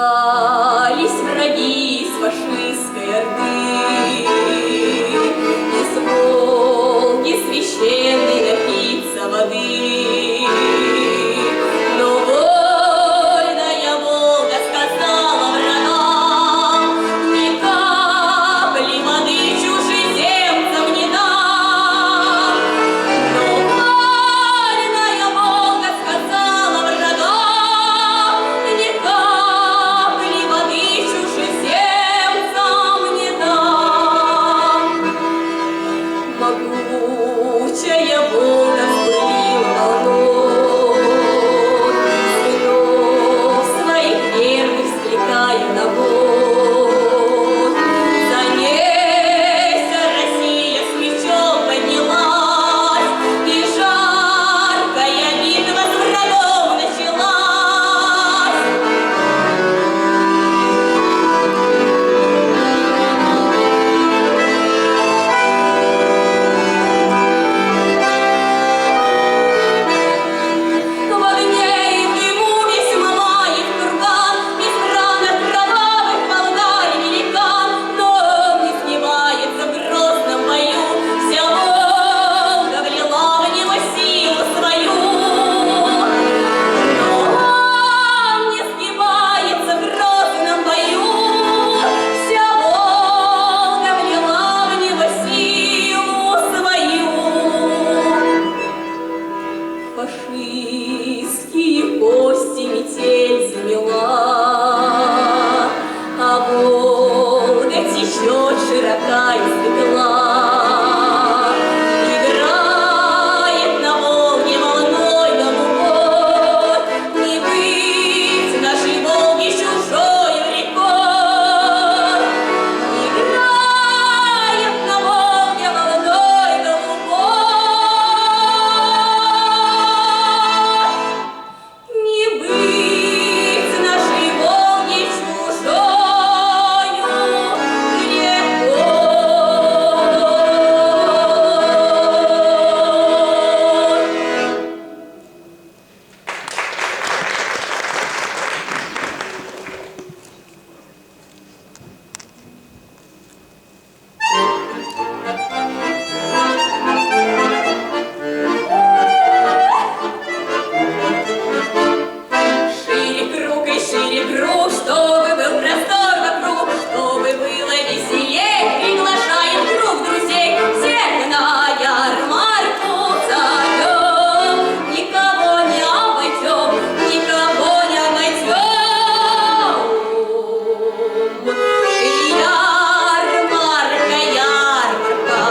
Съезжались враги с фашистской орды, из Волги священной напиться воды. Но вольная Волга сказала врагам: ни капли воды чужеземцам не дам. Но вольная Волга сказала врагам: ни капли воды чужеземцам не дам. Могучая Волга вспылила волной, сынов своих верных скликая на бой. За ней вся Россия с мечом поднялась, и жаркая битва с врагом началась. В огне и в дыму весь Мамаев курган, из ранок кровавых Болгарь великан, но не снимается в грозном бою, вся Волга влила в него силу свою. Но не снимается в грозном бою, вся Волга влила в него силу свою. Фашистские кости метель замела, а Волга течет широка и светла. Играет на Волге волной голубой, не быть нашей Волге чужою рекой. Играет на Волге волной голубой, не быть нашей Волге чужою рекой. Шире круг, чтобы был простор вокруг, чтобы было веселей, приглашаем круг друзей всех на ярмарку зовем. Никого не обойдем, никого не обойдем. Ярмарка,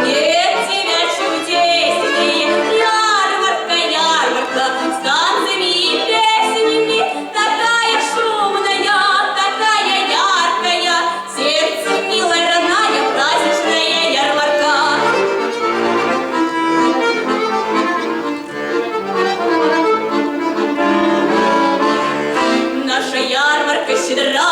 нет тебя чудеснее. Ярмарка, с танцами и песнями, такая шумная, такая яркая, сердце милая, родная, праздничная ярмарка. Наша ярмарка щедра,